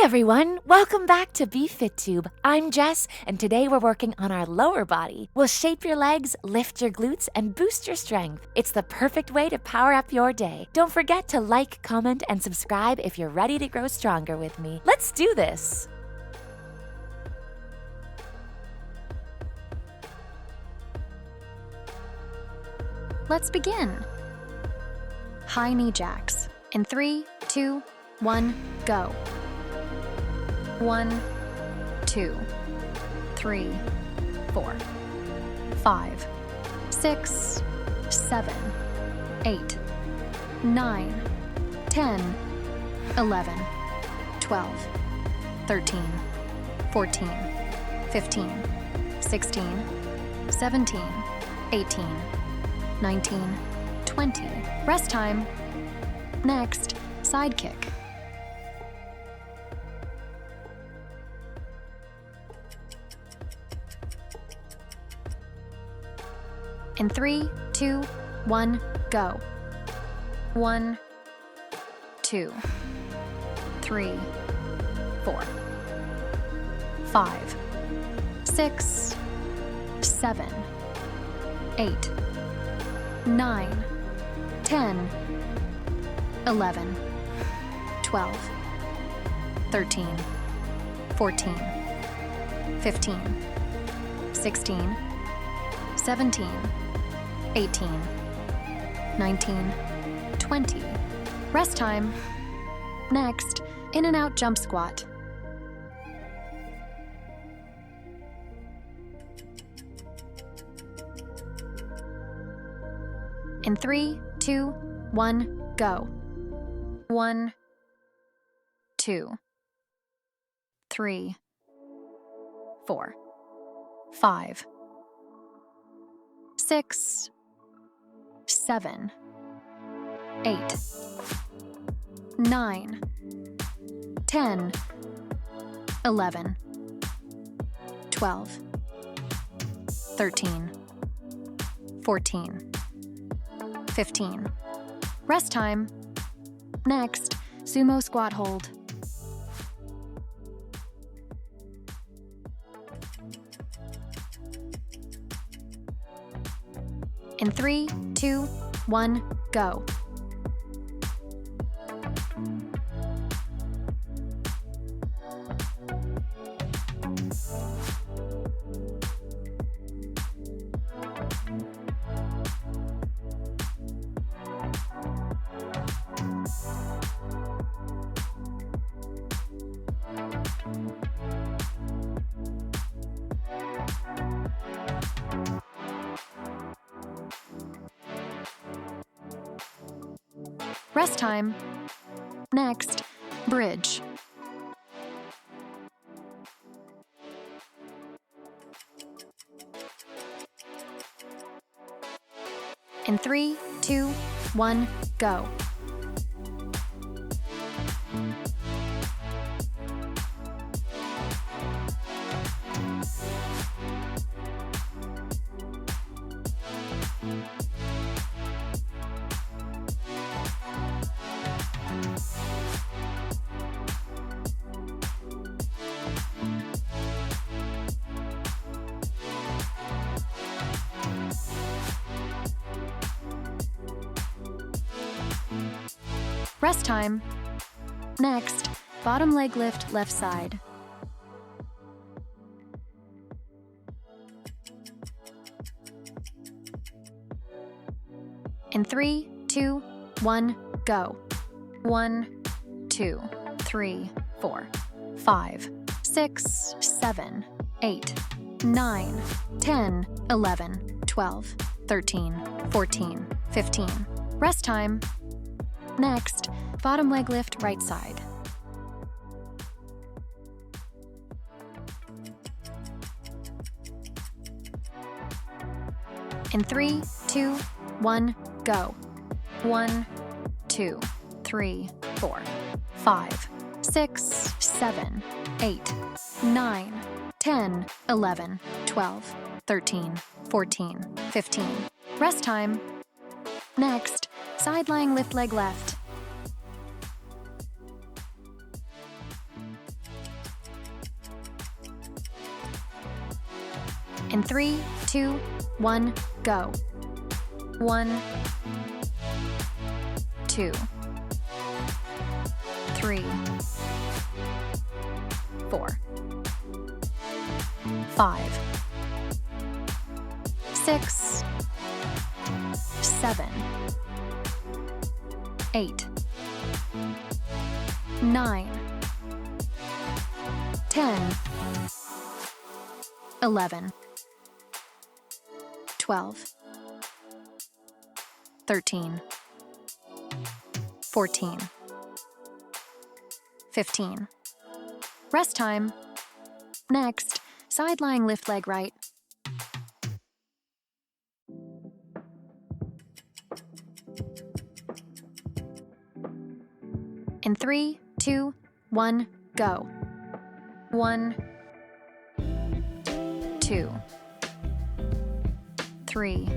everyone, welcome back to BFITTUBE. I'm Jess, and today we're working on our lower body. We'll shape your legs, lift your glutes, and boost your strength. It's the perfect way to power up your day. Don't forget to like, comment, and subscribe if you're ready to grow stronger with me. Let's do this! Let's begin. High knee jacks. In 3, 2, 1, go. 1, 2, 3, 4, 5, 6, 7, 8, 9, 10, 11, 12, 13, 14, 15, 16, 17, 18, 19, 20. Rest time. Next, side kick. In 3, 2, 1, go. 1, 2, 3, 4, 5, 6, 7, 8, 9, 10, 11, 12, 13, 14, 15, 16, 17, 18, 19, 20. Rest time. Next, in and out jump squat. In 3, 2, 1, go. 1, 2, 3, 4, 5, 6, 7, 8, 9, 10, 11, 12, 13, 14, 15. Rest time. Next, sumo squat hold. In 3, 2, 1, go. Rest time. Next, bridge. In 3, 2, 1, go. Rest time. Next, bottom leg lift left side. In 3, 2, 1, go. 1, 2, 3, 4, 5, 6, 7, 8, 9, 10, 11, 12, 13, 14, 15. Rest time. Next, bottom leg lift right side. In 3, 2, 1, go. 1, 2, 3, 4, 5, 6, 7, 8, 9, 10, 11, 12, 13, 14, 15. Rest time. Next, side lying lift leg left. In 3, 2, 1, go. 1, 2, 3, 4, 5, 6, 7, 8, 9, 10, 11, 12, 13, 14, 15. Rest time. Next, side lying lift leg right. In 3, 2, 1, go. 1, 2, 3,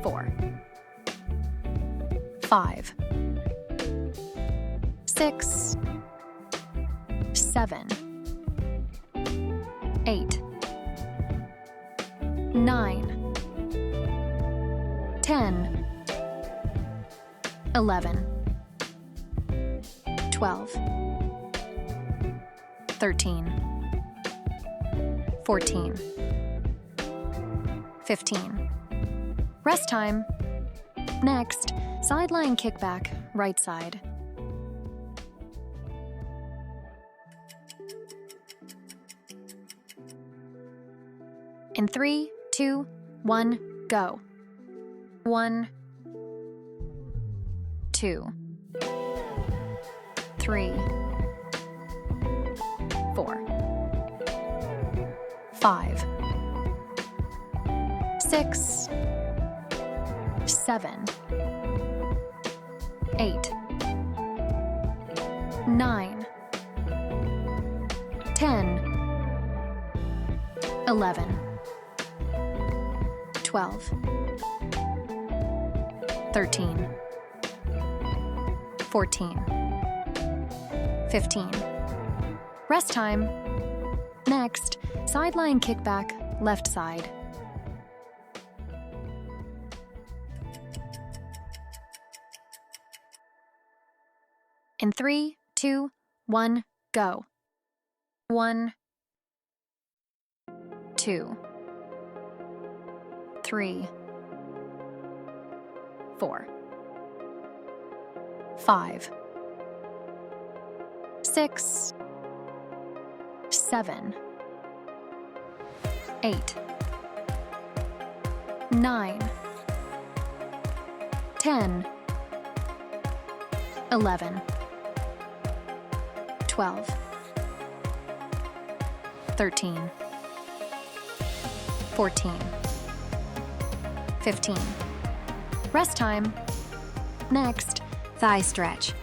4, 5, 6, 7, 8, 9, 10, 11, 12, 13, 14, 15. Rest time. Next, side lying kickback, right side. In 3, 2, 1, go. 1, 2, 3, 4, 5, 6, 7, 8, 9, 10, 11, 12, 13, 14, 15. Rest time. Next, side lying kickback, left side. In 3, 2, 1, go. 1, 2, 3, 4, 5, 6, 7, 8, 9, 10, 11, 12, 13, 14, 15. Rest time. Next, thigh stretch.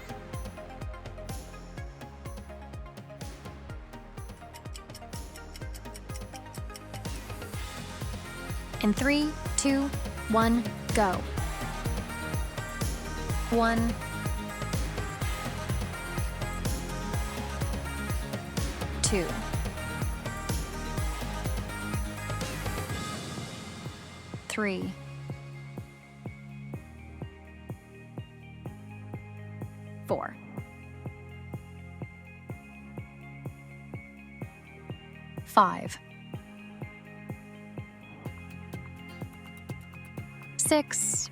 In 3, 2, 1, go. 1, 2, 3, 4, 5, 6,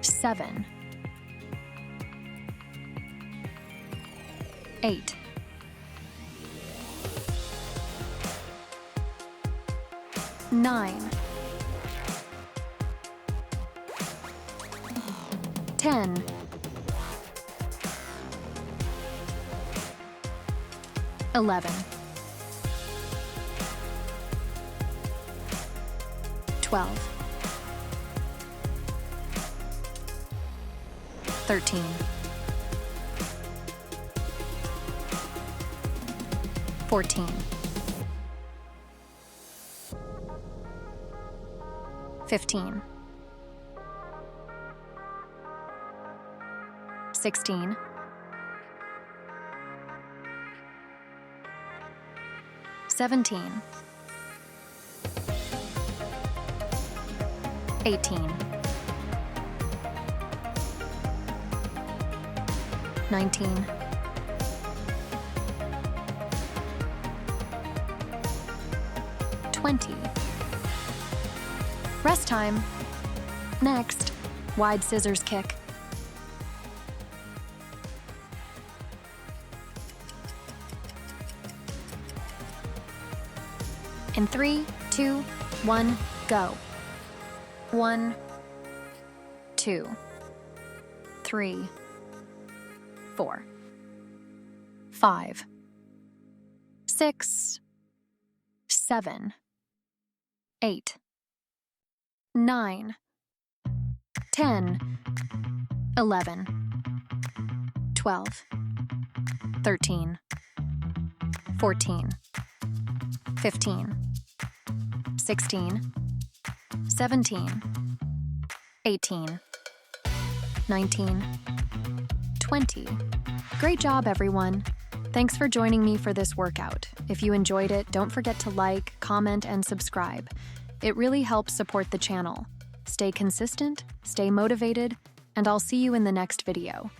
7, 8, 9, 10, 11, 12, 13, 14, 15, 16, 17, 18, 19, 20. Rest time. Next, wide scissors kick. In 3, 2, 1, go. 1, 2, 3, 4, 5, 6, 7, 8, 9, 10, 11, 12, 13, 14, 15, 16, 17, 18, 19, 20. Great job, everyone. Thanks for joining me for this workout. If you enjoyed it, don't forget to like, comment, and subscribe. It really helps support the channel. Stay consistent, stay motivated, and I'll see you in the next video.